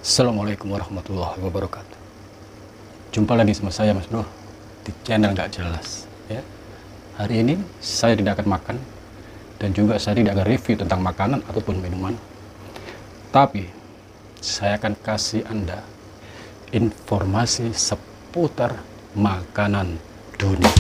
Assalamualaikum warahmatullahi wabarakatuh. Jumpa lagi sama saya Mas Bro di channel Nggak Jelas ya. Hari ini saya tidak akan makan dan juga saya tidak akan review tentang makanan ataupun minuman. Tapi saya akan kasih Anda informasi seputar makanan dunia.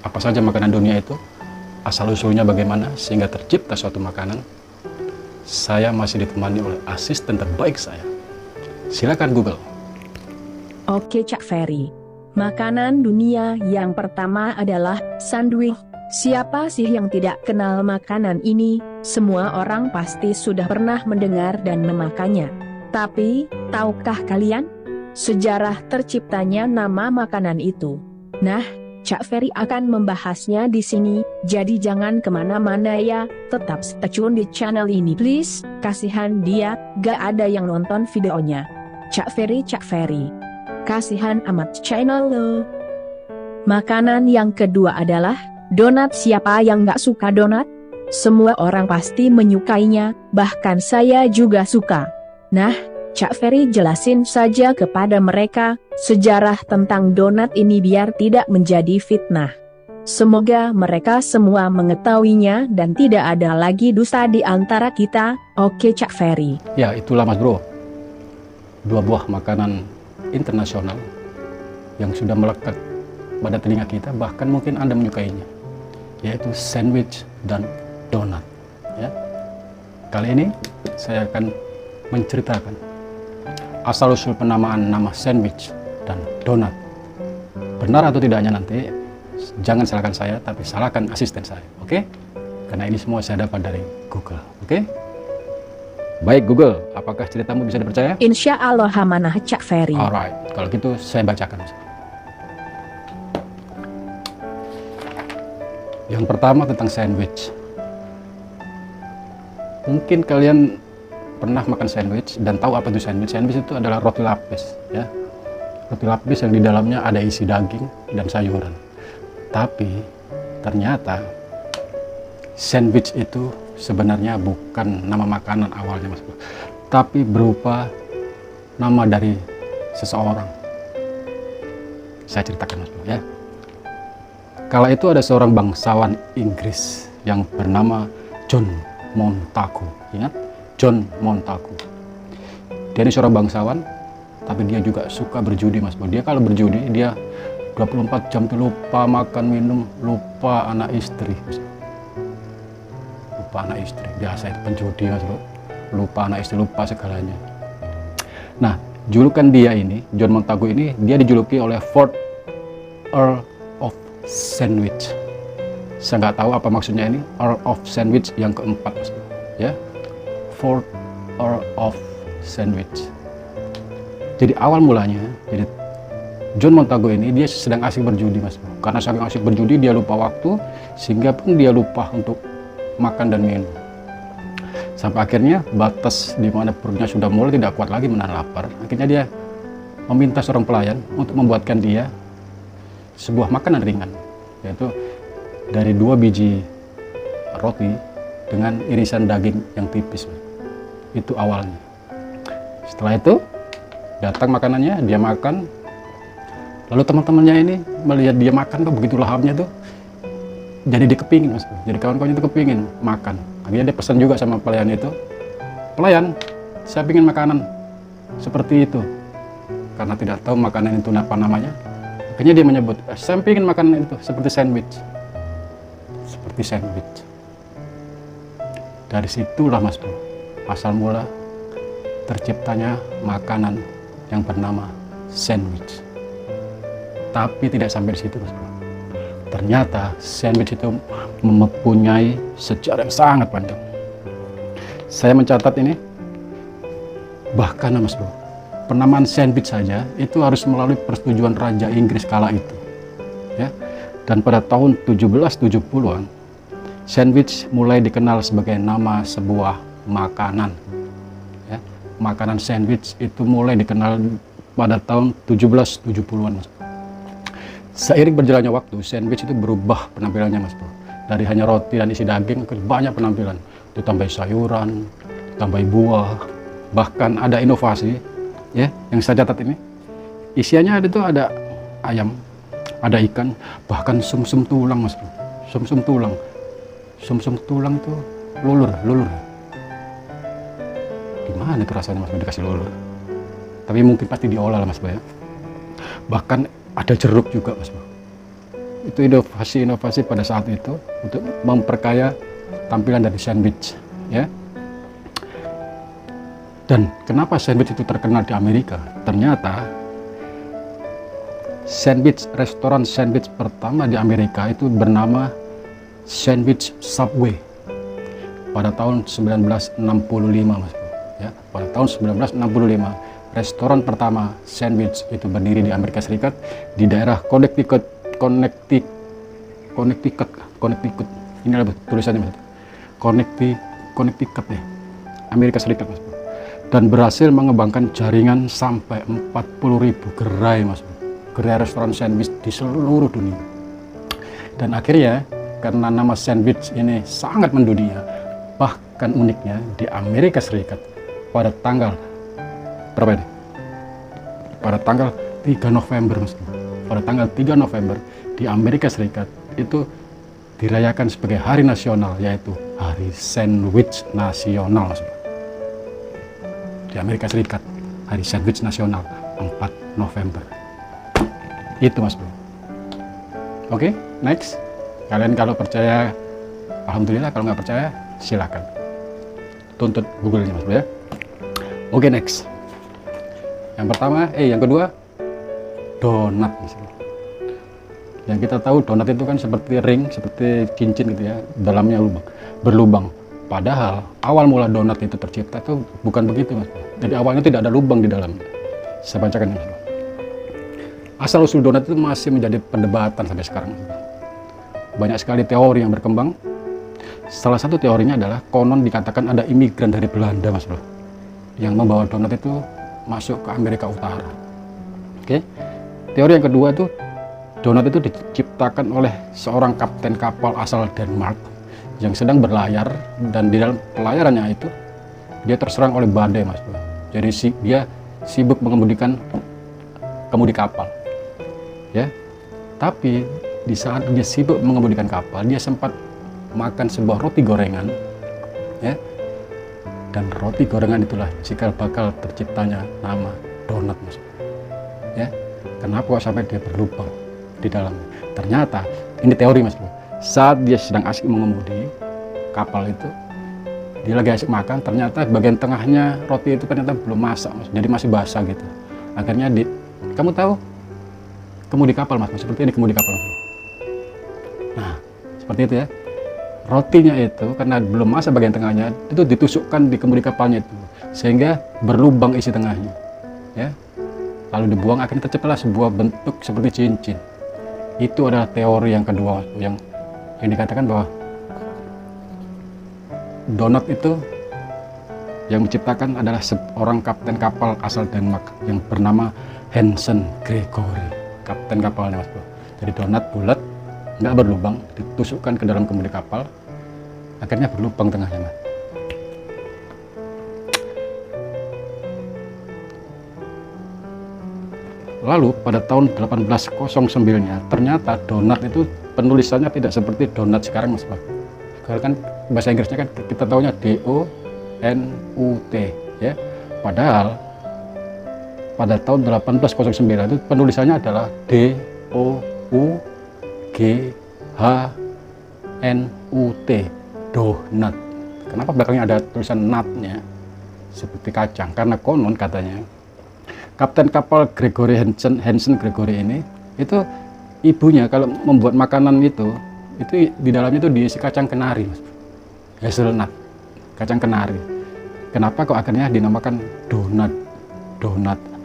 Apa saja makanan dunia itu, asal-usulnya bagaimana sehingga tercipta suatu makanan. Saya masih ditemani oleh asisten terbaik saya. Silakan Google. Oke Cak Ferry. Makanan dunia yang pertama adalah sandwich. Siapa sih yang tidak kenal makanan ini? Semua orang pasti sudah pernah mendengar dan memakannya. Tapi, tahukah kalian sejarah terciptanya nama makanan itu? Nah, Cak Ferry akan membahasnya di sini, jadi jangan kemana-mana ya, tetap stay tune di channel ini please, kasihan dia, gak ada yang nonton videonya. Cak Ferry, kasihan amat channel lo. Makanan yang kedua adalah donat. Siapa yang gak suka donat? Semua orang pasti menyukainya, bahkan saya juga suka. Nah, Cak Ferry jelasin saja kepada mereka sejarah tentang donat ini biar tidak menjadi fitnah. Semoga mereka semua mengetahuinya dan tidak ada lagi dusta di antara kita. Oke Cak Ferry. Ya, itulah Mas Bro. Dua buah makanan internasional yang sudah melekat pada telinga kita, bahkan mungkin Anda menyukainya, yaitu sandwich dan donat ya. Kali ini saya akan menceritakan asal-usul penamaan nama sandwich dan donat. Benar atau tidaknya nanti jangan salahkan saya, tapi salahkan asisten saya, oke? Karena ini semua saya dapat dari Google, oke? Baik Google, apakah ceritamu bisa dipercaya? Insya Allah amanah Cak Ferry. Alright, kalau gitu saya bacakan. Yang pertama tentang sandwich. Mungkin kalian pernah makan sandwich dan tahu apa itu sandwich. Sandwich itu adalah roti lapis ya. Roti lapis yang di dalamnya ada isi daging dan sayuran. Tapi ternyata sandwich itu sebenarnya bukan nama makanan awalnya Mas Bro, tapi berupa nama dari seseorang. Saya ceritakan Mas Bro ya. Kala itu ada seorang bangsawan Inggris yang bernama John Montagu. Ingat? John Montagu. Dia ini seorang bangsawan, tapi dia juga suka berjudi Mas Bro. Dia kalau berjudi, dia 24 jam tuh lupa makan minum, lupa anak istri Mas Bro. Lupa anak istri, biasa itu penjudi Mas Bro. Lupa anak istri, lupa segalanya. Nah, julukan dia ini, John Montagu ini, dia dijuluki oleh Fourth Earl of Sandwich. Saya nggak tahu apa maksudnya ini, Earl of Sandwich yang keempat Mas Bro. Ya. Fourth Earl of Sandwich. Jadi awal mulanya, jadi John Montagu ini dia sedang asik berjudi Mas Bro. Karena saking asik berjudi dia lupa waktu, sehingga pun dia lupa untuk makan dan minum. Sampai akhirnya batas di mana perutnya sudah mulai tidak kuat lagi menahan lapar. Akhirnya dia meminta seorang pelayan untuk membuatkan dia sebuah makanan ringan, yaitu dari 2 biji roti dengan irisan daging yang tipis. Itu awalnya. Setelah itu datang makanannya, dia makan. Lalu teman-temannya ini melihat dia makan kok begitu lahapnya tuh, jadi dia kepingin Mas. Jadi kawan-kawannya itu kepingin makan. Akhirnya dia pesan juga sama pelayan itu, pelayan, saya pingin makanan seperti itu. Karena tidak tahu makanan itu apa namanya, akhirnya dia menyebut, saya pingin makanan itu seperti sandwich. Seperti sandwich. Dari situlah Mas Bro, asal mula terciptanya makanan yang bernama sandwich. Tapi tidak sampai di situ Mas Bro. Ternyata sandwich itu mempunyai sejarah yang sangat panjang. Saya mencatat ini, bahkan Mas Bro, penamaan sandwich saja itu harus melalui persetujuan Raja Inggris kala itu. Ya. Dan pada tahun 1770-an, sandwich mulai dikenal sebagai nama sebuah makanan. Ya, makanan sandwich itu mulai dikenal pada tahun 1770-an, Mas. Seiring berjalannya waktu, sandwich itu berubah penampilannya, Mas Bro. Dari hanya roti dan isi daging ke banyak penampilan. Ditambahi sayuran, ditambahi buah, bahkan ada inovasi, ya, yang saya catat ini. Isiannya itu ada ayam, ada ikan, bahkan sumsum tulang, Mas Bro. Sumsum tulang. Sumsum tulang itu lulur. Gimana itu rasanya, Mas Bro, dikasih lulur? Tapi mungkin pasti diolah lah, Mas Bro, ya. Bahkan ada jeruk juga, Mas Bro. Itu inovasi-inovasi pada saat itu untuk memperkaya tampilan dari sandwich, ya. Dan kenapa sandwich itu terkenal di Amerika? Ternyata restoran sandwich pertama di Amerika itu bernama Sandwich Subway pada tahun 1965, Mas Bro. Ya, pada tahun 1965 restoran pertama sandwich itu berdiri di Amerika Serikat di daerah Connecticut. Ini adalah tulisannya, Mas. Connecticut ya, Amerika Serikat, Mas. Dan berhasil mengembangkan jaringan sampai 40.000 gerai, Mas. Gerai restoran sandwich di seluruh dunia. Dan akhirnya karena nama sandwich ini sangat mendunia, bahkan uniknya di Amerika Serikat pada tanggal berapa ini? Pada tanggal 3 November, Mas. Pada tanggal 3 November di Amerika Serikat itu dirayakan sebagai hari nasional, yaitu Hari Sandwich Nasional, Mas. Di Amerika Serikat, Hari Sandwich Nasional 4 November. Itu, Mas Bro. Oke, next. Kalian kalau percaya, alhamdulillah. Kalau nggak percaya, silakan tuntut Google-nya, Mas Bro, ya. Oke, next. Yang kedua, donat, Mas Bro. Yang kita tahu donat itu kan seperti ring, seperti cincin gitu ya, dalamnya berlubang. Padahal awal mula donat itu tercipta itu bukan begitu, Mas. Jadi awalnya tidak ada lubang di dalamnya. Saya bacakan, Mas. Asal usul donat itu masih menjadi perdebatan sampai sekarang. Banyak sekali teori yang berkembang. Salah satu teorinya adalah konon dikatakan ada imigran dari Belanda, Mas Bro, yang membawa donat itu masuk ke Amerika Utara. Oke. Teori yang kedua itu donat itu diciptakan oleh seorang kapten kapal asal Denmark yang sedang berlayar, dan di dalam pelayarannya itu dia terserang oleh badai, Mas Bro. Jadi dia sibuk mengemudikan kemudi kapal, ya. Tapi di saat dia sibuk mengemudikan kapal, dia sempat makan sebuah roti gorengan, ya. Dan roti gorengan itulah cikal bakal terciptanya nama donat, Mas. Ya. Kenapa kok sampai dia berlubang di dalamnya? Ternyata ini teori, Mas Bro. Saat dia sedang asik mengemudi kapal itu, dia lagi asik makan, ternyata bagian tengahnya roti itu ternyata belum masak, Mas. Jadi masih basah gitu. Akhirnya kamu tahu kemudi kapal, Mas, seperti ini kemudi kapal, Mas. Nah, seperti itu ya. Rotinya itu karena belum masak bagian tengahnya, itu ditusukkan di kemudi kapalnya itu, sehingga berlubang isi tengahnya, ya. Lalu dibuang, akhirnya terciptalah sebuah bentuk seperti cincin. Itu adalah teori yang kedua yang dikatakan bahwa donat itu yang menciptakan adalah seorang kapten kapal asal Denmark yang bernama Hansen Gregory. Kapten kapalnya, Mas Bro. Jadi donat bulat, nggak berlubang, ditusukkan ke dalam kemudi kapal, akhirnya berlubang tengahnya, Mas. Lalu pada tahun 1809-nya ternyata donat itu penulisannya tidak seperti donat sekarang, Mas Bro. Sekarang kan bahasa Inggrisnya kan kita tahunya DONUT, ya. Padahal pada tahun 1809 itu penulisannya adalah DOUGHNUT, donat. Kenapa belakangnya ada tulisan nutnya seperti kacang? Karena konon katanya kapten kapal Hansen Gregory ini itu ibunya kalau membuat makanan itu di dalamnya itu diisi kacang kenari, Mas. Hazelnut, kacang kenari. Kenapa kok akhirnya dinamakan donat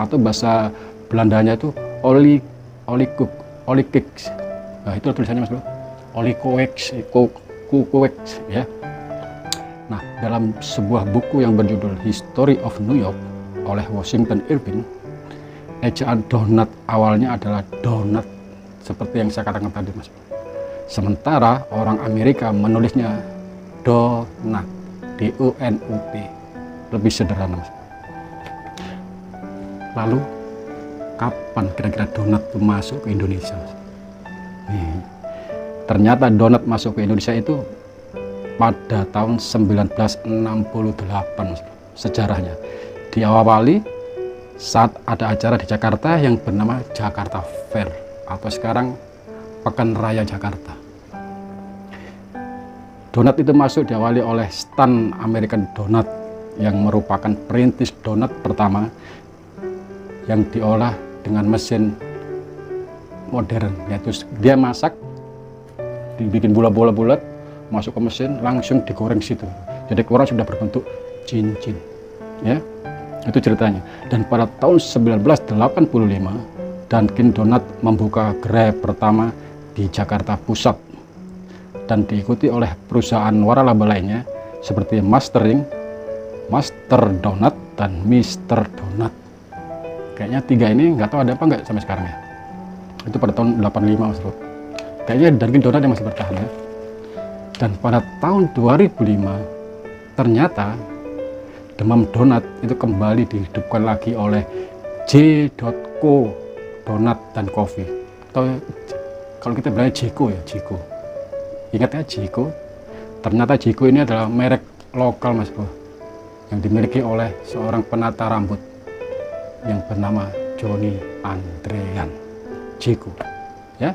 atau bahasa Belandanya itu olikeks. Nah, itu tulisannya, Mas Bro. Olikoeks, ya. Nah, dalam sebuah buku yang berjudul History of New York oleh Washington Irving, ejaan donat awalnya adalah donat seperti yang saya katakan tadi, Mas. Sementara orang Amerika menulisnya donut, D-O-N-U-T, lebih sederhana, Mas. Lalu kapan kira-kira donat itu masuk ke Indonesia, Mas? Nih, ternyata donat masuk ke Indonesia itu pada tahun 1968, Mas, sejarahnya. Diawali saat ada acara di Jakarta yang bernama Jakarta Fair atau sekarang Pekan Raya Jakarta. Donat itu masuk diawali oleh stand American Donut yang merupakan perintis donat pertama yang diolah dengan mesin modern, yaitu dia masak, dibikin bola-bola bulat, masuk ke mesin, langsung digoreng situ. Jadi keluar sudah berbentuk cincin, ya. Itu ceritanya. Dan pada tahun 1985, Dunkin Donut membuka gerai pertama di Jakarta Pusat dan diikuti oleh perusahaan waralaba lainnya seperti Mastering, Master Donut, dan Mister Donut. Kayaknya tiga ini nggak tahu ada apa nggak sampai sekarang ya. Itu pada tahun 85, Mas Bro. Kayaknya Dunkin Donut yang masih bertahan ya. Dan pada tahun 2005 ternyata demam donat itu kembali dihidupkan lagi oleh J.Co Donat dan Coffee, atau kalau kita bilangnya Jeko ya, Jeko. Ingat ya, Jeko. Ternyata Jeko ini adalah merek lokal, Mas Bro, yang dimiliki oleh seorang penata rambut yang bernama Johnny Andrean. Jeko, ya.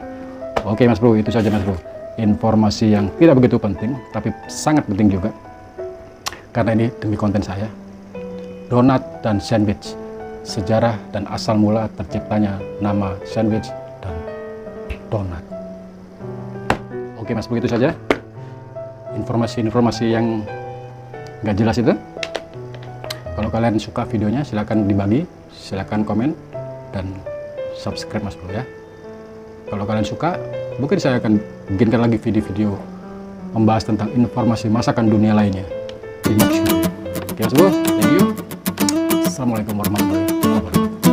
Oke, Mas Bro, itu saja, Mas Bro. Informasi yang tidak begitu penting, tapi sangat penting juga. Karena ini demi konten saya. Donat dan sandwich, sejarah dan asal mula terciptanya nama sandwich dan donat. Oke, Mas, begitu saja informasi-informasi yang nggak jelas itu. Kalau kalian suka videonya, silakan dibagi, silakan komen dan subscribe, Mas Bro, ya. Kalau kalian suka, mungkin saya akan bikinkan lagi video-video membahas tentang informasi masakan dunia lainnya. Oke, Mas Bro, thank you. Assalamualaikum warahmatullahi wabarakatuh.